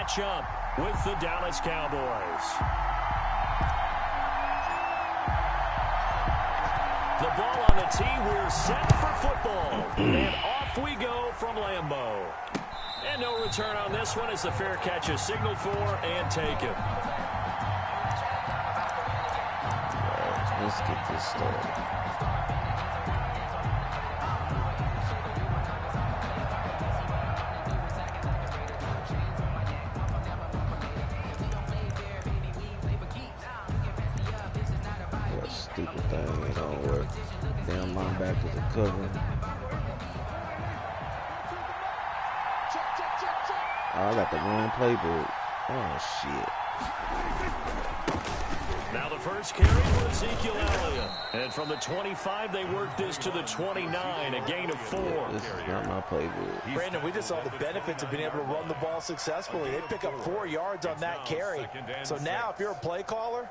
match up with the Dallas Cowboys. The ball on the tee. We're set for football. And off we go from Lambeau. And no return on this one as the fair catch is signaled for and taken. Let's get this started. What stupid thing, it don't work. Damn, linebackers are covering. Oh, I got the wrong playbook. Oh, shit. Now the first carry for Ezekiel Elliott. And from the 25, they work this to the 29, a gain of 4. This is not my playbook. Brandon, we just saw the benefits of being able to run the ball successfully. They pick up 4 yards on that carry. So now if you're a play caller,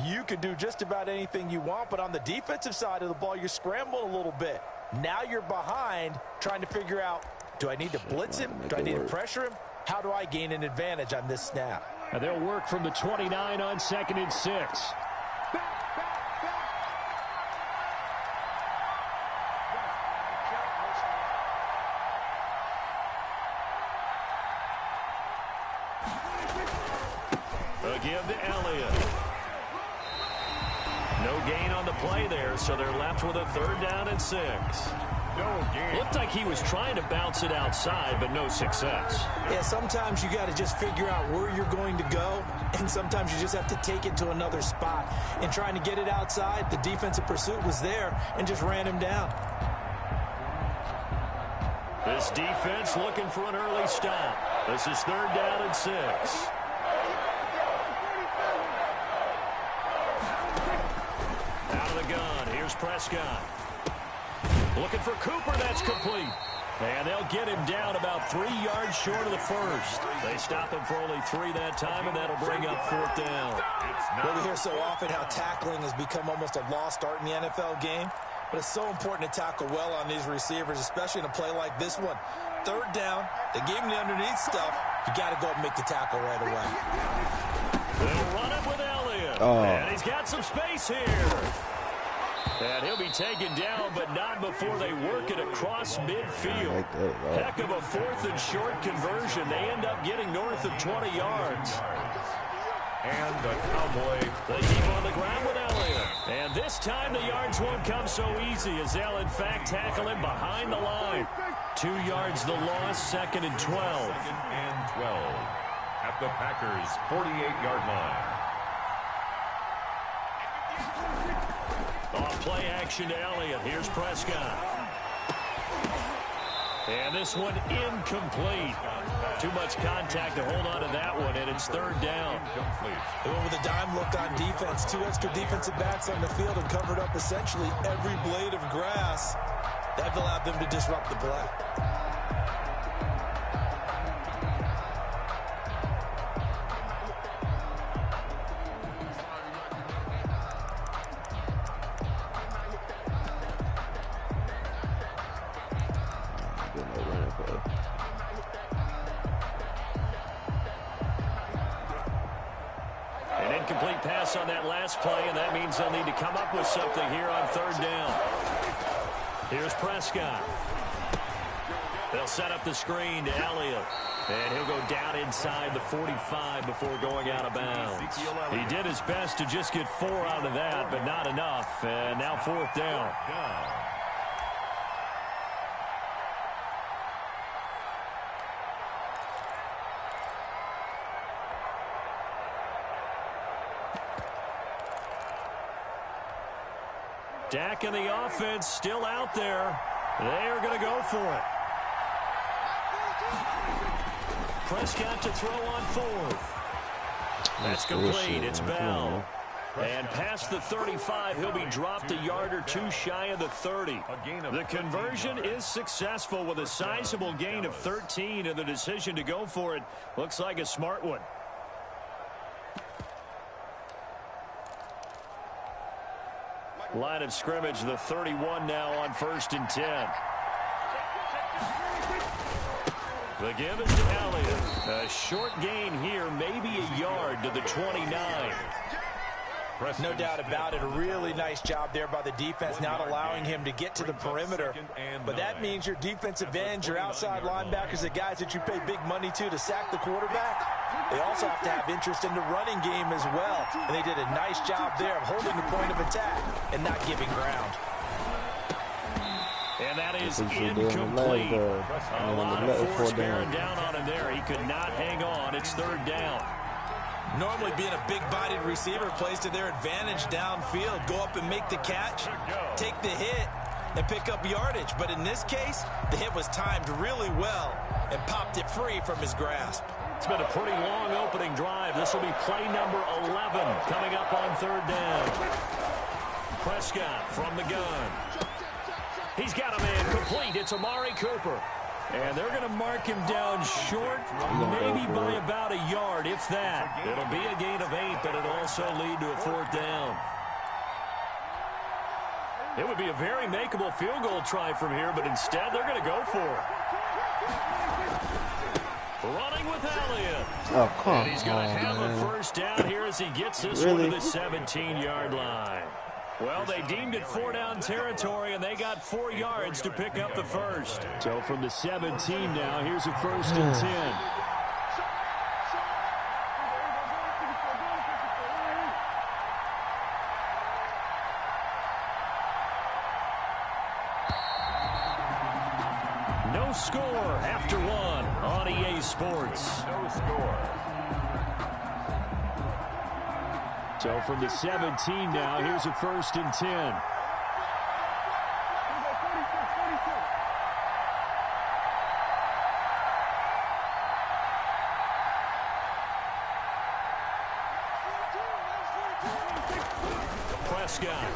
you can do just about anything you want. But on the defensive side of the ball, you're scrambling a little bit. Now you're behind trying to figure out, do I need to blitz him? Do I need to pressure him? How do I gain an advantage on this snap? And they'll work from the 29 on 2nd and 6. A give to Elliott. No gain on the play there, so they're left with a 3rd down and 6. Looked like he was trying to bounce it outside, but no success. Yeah, sometimes you got to just figure out where you're going to go, and sometimes you just have to take it to another spot. And trying to get it outside, the defensive pursuit was there and just ran him down. This defense looking for an early stop. This is 3rd down and 6. Out of the gun, here's Prescott. Looking for Cooper, that's complete. And they'll get him down about 3 yards short of the first. They stop him for only 3 that time, and that'll bring up 4th down. Well, we hear so often how tackling has become almost a lost art in the NFL game. But it's so important to tackle well on these receivers, especially in a play like this one. 3rd down, they gave him the underneath stuff. You got to go and make the tackle right away. They'll run it with Elliott. Oh. And he's got some space here. And he'll be taken down, but not before they work it across midfield. Heck of a 4th and short conversion. They end up getting north of 20 yards. And the Cowboy. They keep on the ground with Elliott. And this time the yards won't come so easy as they'll, in fact, tackle him behind the line. 2 yards the loss, 2nd and 12. 2nd and 12 at the Packers' 48-yard line. Off play action to Elliott. Here's Prescott. And this one incomplete. Too much contact to hold on to that one, and it's 3rd down. They went with a dime look on defense. 2 extra defensive backs on the field and covered up essentially every blade of grass. That allowed them to disrupt the play. An incomplete pass on that last play, and that means they'll need to come up with something here on 3rd down. Here's Prescott. They'll set up the screen to Elliott. And he'll go down inside the 45 before going out of bounds. He did his best to just get 4 out of that, but not enough. And now 4th down. Dak and the offense still out there. They are going to go for it. Prescott to throw on 4th. That's complete. It's Bell. And past the 35, he'll be dropped a yard or 2 shy of the 30. The conversion is successful with a sizable gain of 13, and the decision to go for it looks like a smart one. Line of scrimmage, the 31 now on 1st and 10. The give is to Elliott. A short gain here, maybe a yard to the 29. No doubt about it. A really nice job there by the defense, not allowing him to get to the perimeter. But that means your defensive ends, your outside linebackers, the guys that you pay big money to sack the quarterback, they also have to have interest in the running game as well. And they did a nice job there of holding the point of attack and not giving ground. And that is incomplete. A lot of force bearing down on him there. He could not hang on. It's third down. Normally being a big-bodied receiver plays to their advantage downfield. Go up and make the catch, take the hit, and pick up yardage. But in this case, the hit was timed really well and popped it free from his grasp. It's been a pretty long opening drive. This will be play number 11 coming up on third down. Prescott from the gun. He's got a man complete. It's Amari Cooper. And they're going to mark him down short, maybe by about a yard, if that. It'll be a gain of 8, but it'll also lead to a fourth down. It would be a very makeable field goal try from here, but instead they're going to go for it. Running with Elliott. Oh, come on, and he's going to have a first down here as he gets this one to the 17-yard line. Well, they deemed it 4-down territory, and they got 4 yards to pick up the first. So from the 17 now, here's a first and 10. No score after 1 on EA Sports. No score. So from the 17 now, here's a first and 10. Prescott.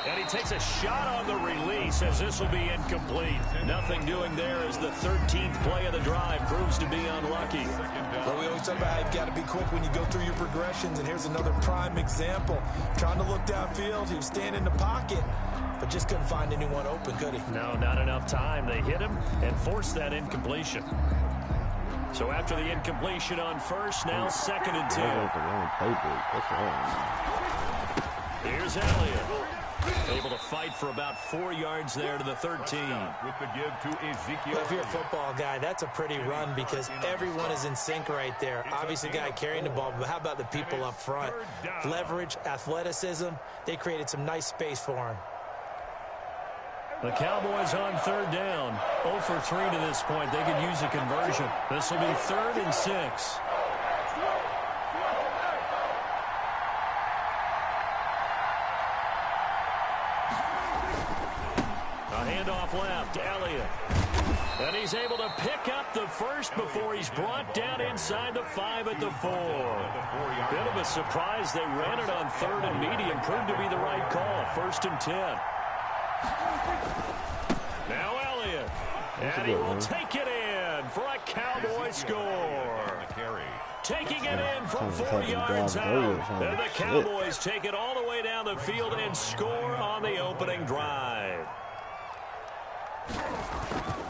And he takes a shot on the release as this will be incomplete. Nothing doing there as the 13th play of the drive proves to be unlucky. Well, we always talk about how you've got to be quick when you go through your progressions, and here's another prime example. Trying to look downfield, he was standing in the pocket, but just couldn't find anyone open, could he? No, not enough time. They hit him and forced that incompletion. So after the incompletion on first, now second and 2. Here's Elliott. Able to fight for about 4 yards there to the 13. With the give to Ezekiel. Well, if you're a football guy, that's a pretty run because everyone is in sync right there. Obviously, the guy carrying the ball, but how about the people up front? Leverage, athleticism, they created some nice space for him. The Cowboys on third down. 0 for 3 to this point. They could use a conversion. This will be 3rd and 6. Left, Elliott. And he's able to pick up the first before he's brought down inside the 5 at the 4. Bit of a surprise. They ran it on 3rd and medium. Proved to be the right call. 1st and 10. Now Elliott. And he will take it in for a Cowboy score. Taking it in from 4 yards out. And the Cowboys take it all the way down the field and score on the opening drive.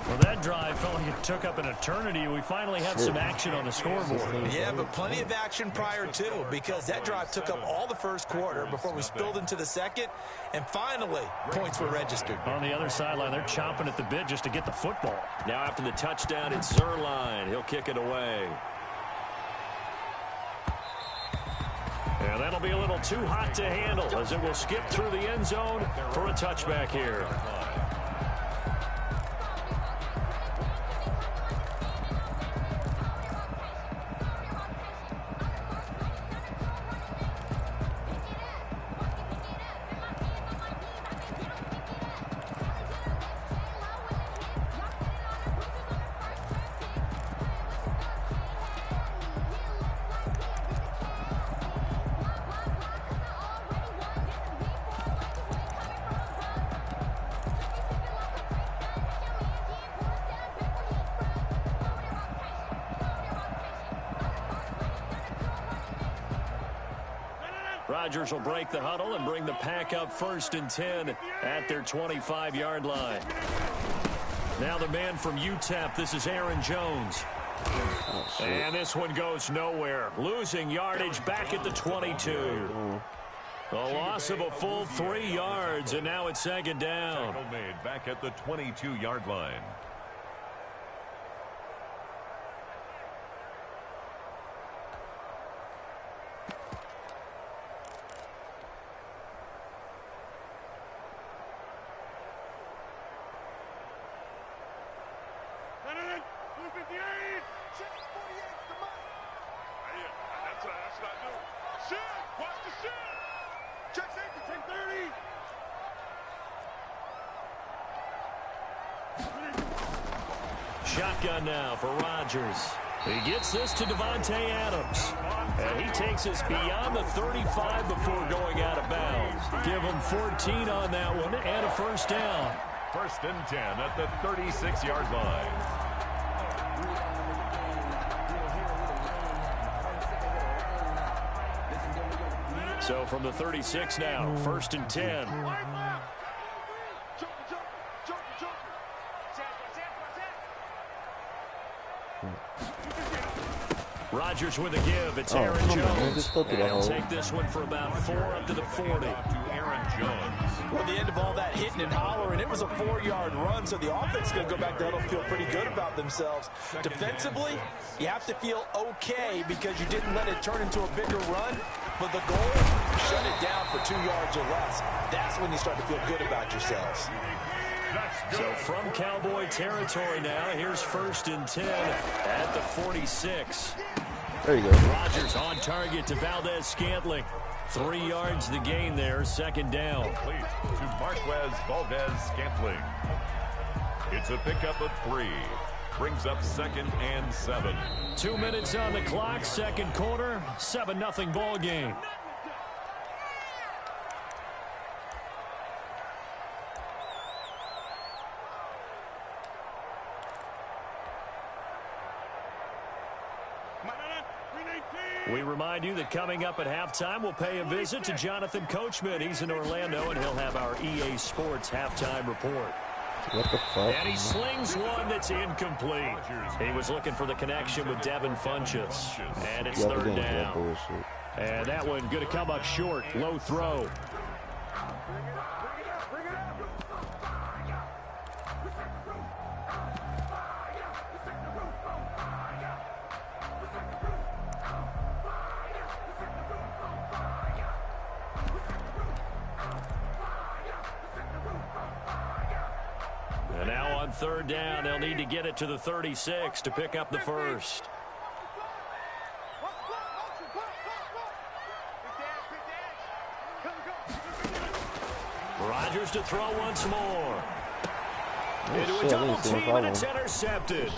Well, that drive felt like it took up an eternity. We finally have some action on the scoreboard. Yeah, but plenty of action prior to, because that drive took up all the first quarter before we spilled into the second, and finally, points were registered. On the other sideline, they're chomping at the bit just to get the football. Now after the touchdown, it's Zerline. He'll kick it away. And that'll be a little too hot to handle as it will skip through the end zone for a touchback here. Rodgers will break the huddle and bring the pack up 1st and 10 at their 25-yard line. Now the man from UTEP, this is Aaron Jones. And this one goes nowhere. Losing yardage back at the 22. A loss of a full 3 yards, and now it's second down. Tackle made back at the 22-yard line. Shotgun now for Rodgers. He gets this to Devontae Adams. And he takes us beyond the 35 before going out of bounds. Give him 14 on that one and a first down. First and 10 at the 36-yard line. So from the 36 now, first and 10. Rodgers with a give. It's Aaron Jones. And he'll take this one for about 4 up to the 40. To Aaron Jones. Well, the end of all that hitting and hollering, it was a 4-yard run, so the offense is going to go back there and feel pretty good about themselves. Defensively, you have to feel okay because you didn't let it turn into a bigger run, but the goal, shut it down for 2 yards or less. That's when you start to feel good about yourselves. So from Cowboy territory now, here's first and 10 at the 46. There you go. Rodgers on target to Valdez-Scantling. 3 yards the gain there, second down. Complete to Marquez Valdez-Scantling. It's a pickup of 3. Brings up second and 7. 2 minutes on the clock, second quarter, 7-0 ball game. We remind you that coming up at halftime, we'll pay a visit to Jonathan Coachman. He's in Orlando, and he'll have our EA Sports halftime report. What the fuck? And he slings one that's incomplete. He was looking for the connection with Devin Funchess. And it's third down. And that one going to come up short. Low throw. And now on third down, they'll need to get it to the 36 to pick up the first. Rodgers to throw once more. Into a double team, and it's intercepted.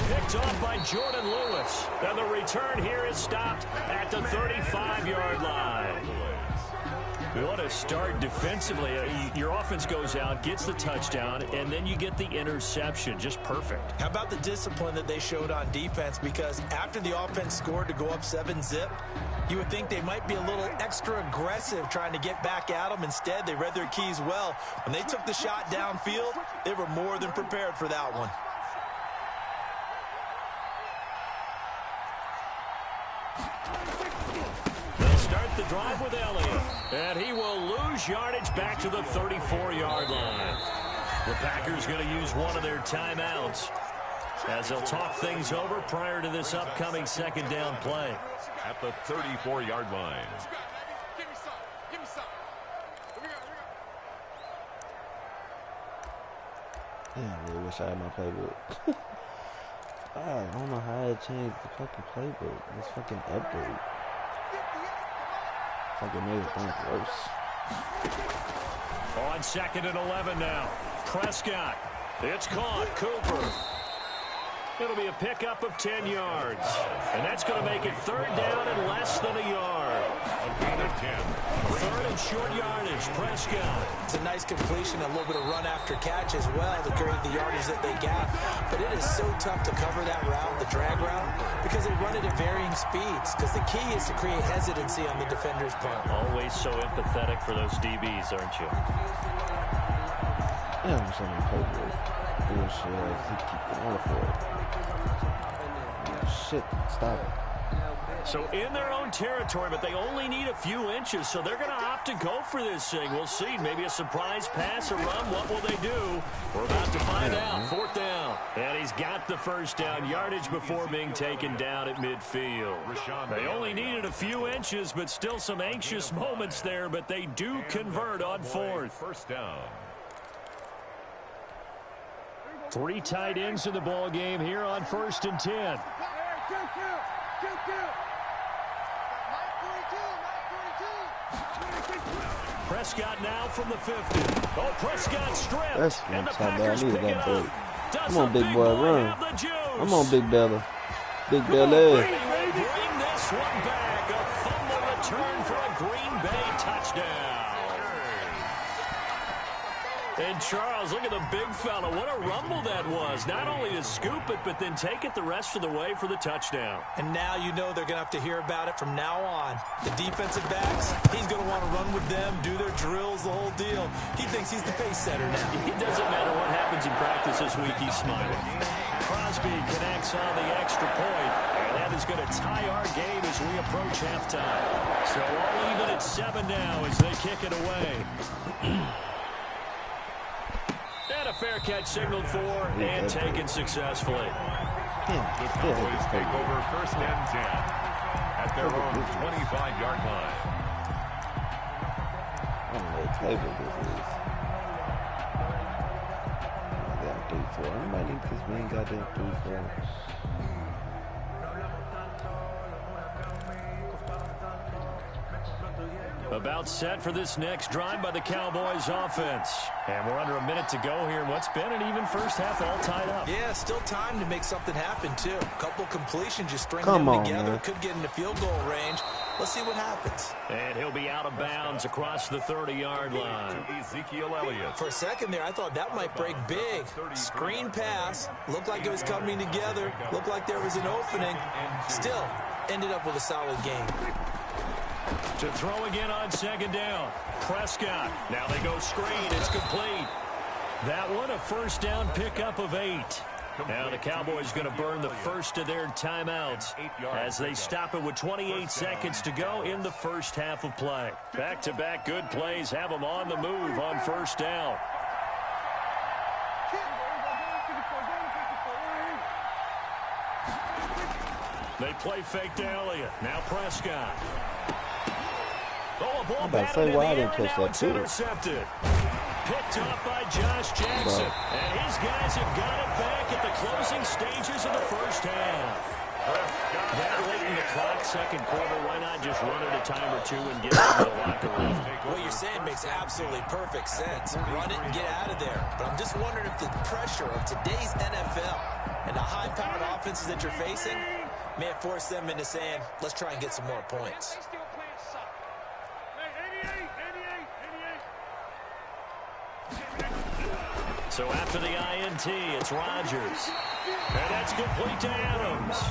Picked off by Jordan Lewis. And the return here is stopped at the 35-yard line. What a start defensively. Your offense goes out, gets the touchdown, and then you get the interception. Just perfect. How about the discipline that they showed on defense? Because after the offense scored to go up 7-zip, you would think they might be a little extra aggressive trying to get back at them. Instead, they read their keys well. When they took the shot downfield, they were more than prepared for that one. Start the drive with Elliott, and he will lose yardage back to the 34-yard line. The Packers going to use one of their timeouts as they'll talk things over prior to this upcoming second down play. At the 34-yard line. I really wish I had my playbook. I don't know how I changed the fucking playbook. This fucking update. Fucking made things worse. On second and 11 now. Prescott. It's caught. Cooper. It'll be a pickup of 10 yards. And that's going to make it third down and less than a yard. A gain of 10. Third and short yardage. Prescott. It's a nice completion, a little bit of run after catch as well to create the yardage that they got. But it is so tough to cover that route, the drag route, because they run it at varying speeds. Because the key is to create hesitancy on the defender's part. Always so empathetic for those DBs, aren't you? Damn, I'm trying to play with bullshit. He keep going for it. Shit, stop it. So in their own territory, but they only need a few inches, so they're going to opt to go for this thing. We'll see. Maybe a surprise pass or run. What will they do? We're about to find out. 4th down. And he's got the first down. Yardage before being taken down at midfield. They only needed a few inches, but still some anxious moments there, but they do convert on 4th. First down. 3 tight ends in the ball game here on 1st and 10. Prescott now from the 50. Oh, Prescott stripped. That's and the what I'm Packers talking pick it about. up. Come on, big boy, run. Have the juice? Come on, Big Belly. Big They will Belly. bring this one back. A fumble return for a Green Bay touchdown. And Charles, look at the big fella. What a rumble that was. Not only to scoop it, but then take it the rest of the way for the touchdown. And now you know they're going to have to hear about it from now on. The defensive backs, he's going to want to run with them, do their drills, the whole deal. He thinks he's the pace setter now. It doesn't matter what happens in practice this week, he's smiling. Crosby connects on the extra point, and that is going to tie our game as we approach halftime. So all even at 7 now as they kick it away. And a fair catch signaled for and taken successfully. The Cowboys take over 1st and 10 at their own 25-yard line. I don't know what table this is. I got 3-4. Everybody need this man goddamn 3-4. About set for this next drive by the Cowboys offense. And we're under a minute to go here in what's been an even first half, all tied up. Yeah, still time to make something happen, too. A couple completions, just string Come them on, together. man. Could get into field goal range. Let's see what happens. And he'll be out of bounds across the 30-yard line. To Ezekiel Elliott. For a second there, I thought that might break big. Screen pass. Looked like it was coming together. Looked like there was an opening. Still, ended up with a solid game. To throw again on 2nd down. Prescott. Now they go screen. It's complete. That one a first down pickup of 8. Now the Cowboys going to burn the first of their timeouts as they stop it with 28 seconds to go in the first half of play. Back-to-back good plays have them on the move on 1st down. They play fake to Elliott. Now Prescott. Oh, a ball batted in the air, now it's intercepted. Picked off by Josh Jackson. And his guys have got it back at the closing stages of the first half. That late in the clock, 2nd quarter, why not just run it a time or two and get into the locker room? What you're saying makes absolutely perfect sense. Run it and get out of there. But I'm just wondering if the pressure of today's NFL and the high-powered offenses that you're facing may have forced them into saying, let's try and get some more points. So after the INT, it's Rodgers. And that's complete to Adams.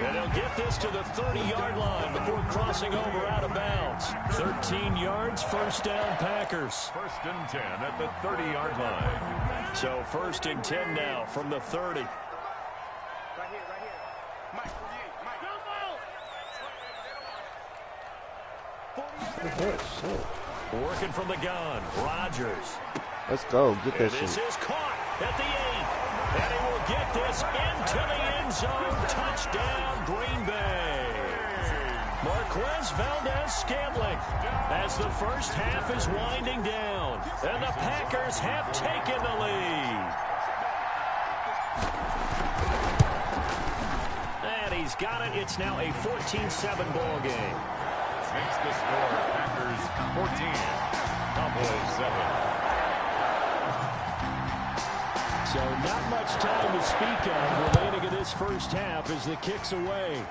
And he'll get this to the 30-yard line before crossing over out of bounds. 13 yards, first down Packers. 1st and 10 at the 30-yard line. So 1st and 10 now from the 30. Working from the gun, Rodgers. Let's go. Get that This shit. is caught at the 8. And he will get this into the end zone. Touchdown, Green Bay. Marquez Valdez-Scantling as the first half is winding down. And the Packers have taken the lead. And he's got it. It's now a 14-7 ball game. Makes the score Packers 14, Cowboys 7. So not much time to speak of remaining in this first half as the kick's away.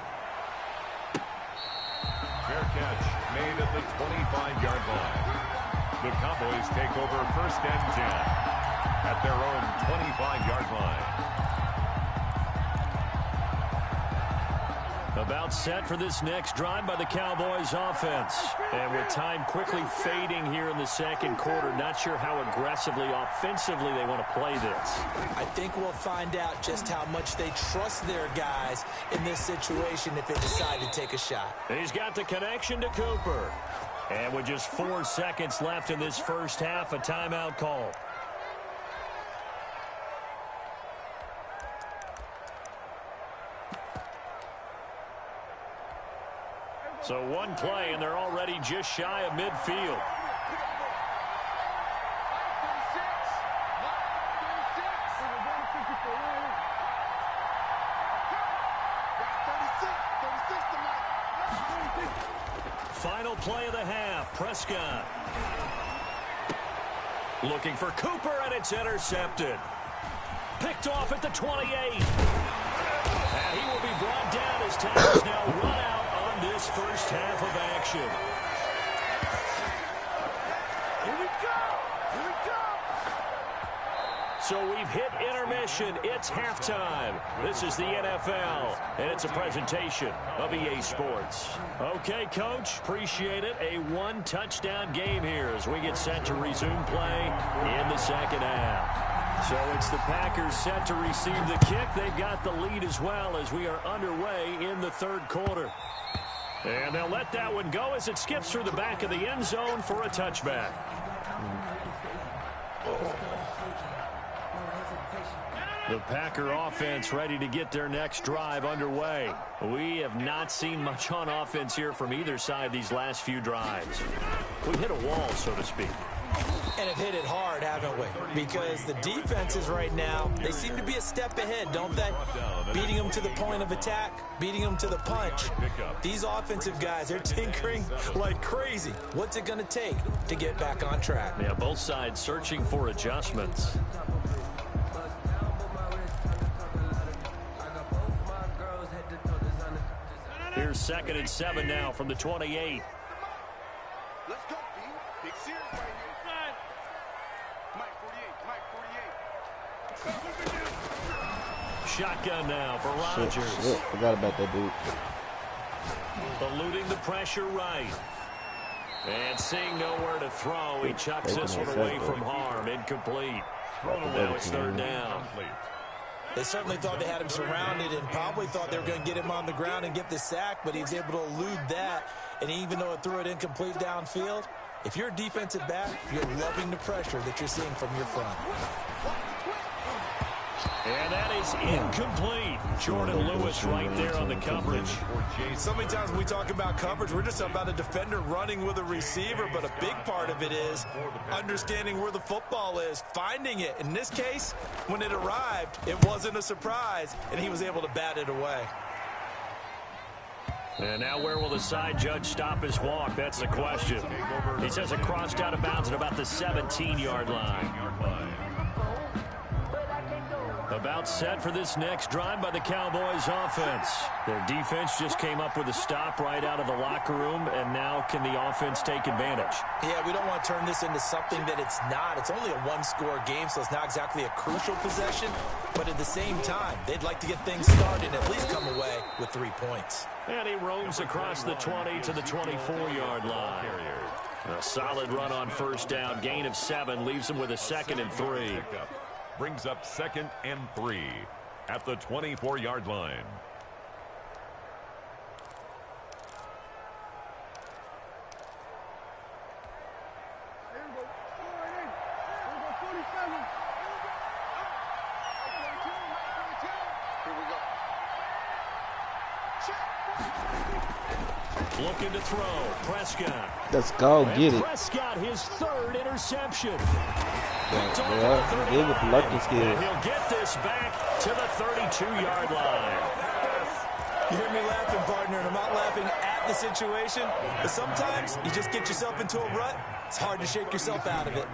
Fair catch made at the 25-yard line. The Cowboys take over 1st and 10 at their own 25-yard line. About set for this next drive by the Cowboys offense. And with time quickly fading here in the second quarter, not sure how aggressively, offensively they want to play this. I think we'll find out just how much they trust their guys in this situation if they decide to take a shot. He's got the connection to Cooper. And with just 4 seconds left in this first half, a timeout call. So one play, and they're already just shy of midfield. Final play of the half, Prescott. Looking for Cooper, and it's intercepted. Picked off at the 28. And he will be brought down as time is now run out on this first half of action. Here we go! Here we go! So we've hit intermission. It's halftime. This is the NFL, and it's a presentation of EA Sports. Okay, Coach, appreciate it. A one-touchdown game here as we get set to resume play in the second half. So it's the Packers set to receive the kick. They've got the lead as well as we are underway in the third quarter. And they'll let that one go as it skips through the back of the end zone for a touchback. The Packer offense ready to get their next drive underway. We have not seen much on offense here from either side these last few drives. We hit a wall, so to speak. And have hit it hard, haven't we? Because the defenses right now, they seem to be a step ahead, don't they? Beating them to the point of attack, beating them to the punch. These offensive guys, they're tinkering like crazy. What's it going to take to get back on track? Yeah, both sides searching for adjustments. Here's 2nd and 7 now from the 28. Let's go, B. Big series right here. Mike 48, Mike 48. Shotgun now for Rodgers. Shit. Forgot about that dude. Eluding the pressure right. And seeing nowhere to throw, he chucks this one away from harm. Incomplete. Now it's 3rd down. They certainly thought they had him surrounded and probably thought they were going to get him on the ground and get the sack, but he was able to elude that. And even though it threw it incomplete downfield, if you're a defensive back, you're loving the pressure that you're seeing from your front. And that is incomplete. Jordan Lewis right there on the coverage. So many times when we talk about coverage, we're just about a defender running with a receiver, but a big part of it is understanding where the football is, finding it. In this case, when it arrived, it wasn't a surprise, and he was able to bat it away. And now where will the side judge stop his walk? That's the question. He says it crossed out of bounds at about the 17-yard line. About set for this next drive by the Cowboys offense. Their defense just came up with a stop right out of the locker room, and now can the offense take advantage? Yeah, we don't want to turn this into something that it's not. It's only a one-score game, so it's not exactly a crucial possession. But at the same time, they'd like to get things started and at least come away with 3 points. And he roams across the 20 to the 24-yard line. A solid run on first down. Gain of 7 leaves him with a 2nd and 3. Brings up 2nd and 3 at the 24-yard line. Looking to throw. Prescott. Let's go. Get it. Prescott, his 3rd interception. Yeah, good with the lucky skills. And he'll get this back to the 32-yard line. You hear me laughing, partner, and I'm not laughing at the situation. But sometimes you just get yourself into a rut. It's hard to shake yourself out of it.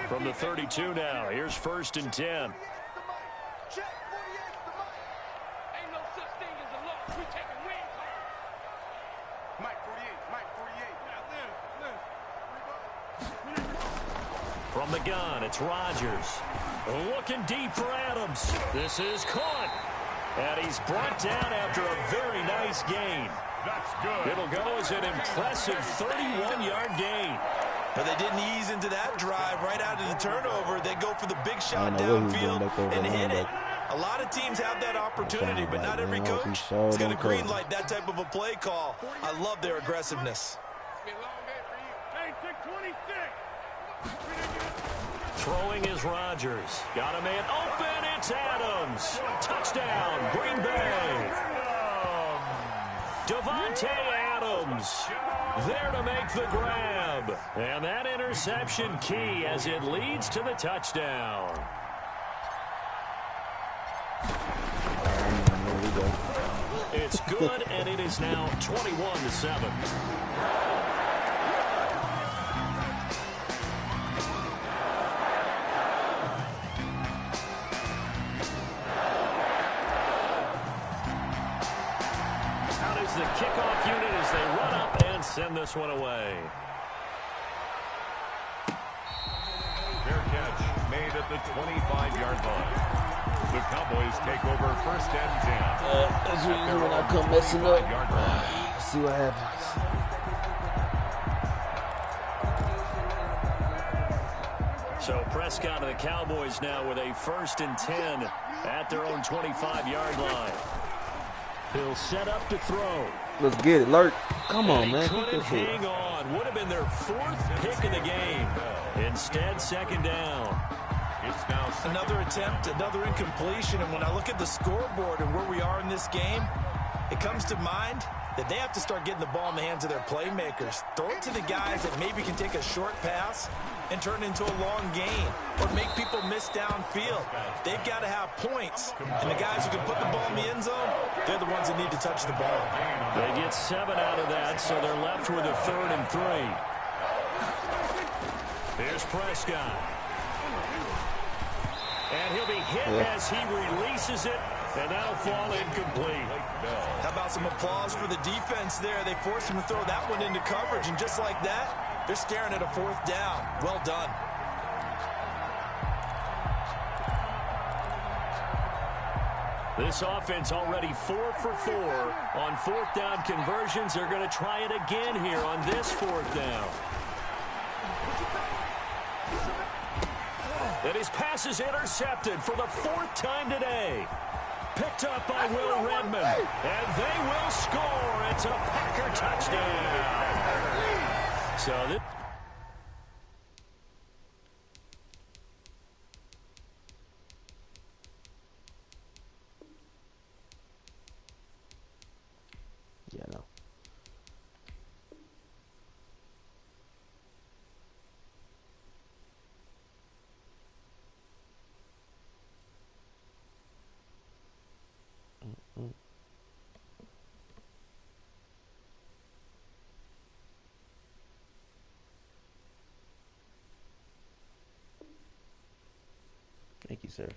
From the 32 now, here's 1st and 10. From the gun, it's Rodgers. Looking deep for Adams. This is caught. And he's brought down after a very nice gain. That's good. It'll go as an impressive 31-yard gain. But they didn't ease into that drive right out of the turnover. They go for the big shot downfield and hit it. A lot of teams have that opportunity, but not every coach is going to greenlight that type of a play call. I love their aggressiveness. Throwing is Rodgers. Got a man open. It's Adams. Touchdown, Green Bay. Davante Adams there to make the grab. And that interception key as it leads to the touchdown. It's good, and it is now 21-7. The kickoff unit as they run up and send this one away. Fair catch made at the 25-yard line. The Cowboys take over first and 10. That's usually when I come messing up. See what happens. So Prescott and the Cowboys now with a first and 10 at their own 25-yard line. He'll set up to throw. Let's get it, Lurk. Come on, man. Couldn't hang on. Would have been their fourth pick of the game. Instead, second down. It's now another attempt, another incompletion. And when I look at the scoreboard and where we are in this game, it comes to mind that they have to start getting the ball in the hands of their playmakers. Throw it to the guys that maybe can take a short pass and turn it into a long gain or make people miss downfield. They've got to have points. And the guys who can put the ball in the end zone, they're the ones that need to touch the ball. They get 7 out of that, so they're left with a 3rd and 3. Here's Prescott. And he'll be hit as he releases it, and that'll fall incomplete. How about some applause for the defense there? They forced him to throw that one into coverage, and just like that, they're staring at a 4th down. Well done. This offense already 4 for 4 on 4th down conversions. They're going to try it again here on this 4th down. And his pass is intercepted for the 4th time today. Picked up by Will Redmond. And they will score. It's a Packer touchdown. So this... Yeah, no. Thank you, sir.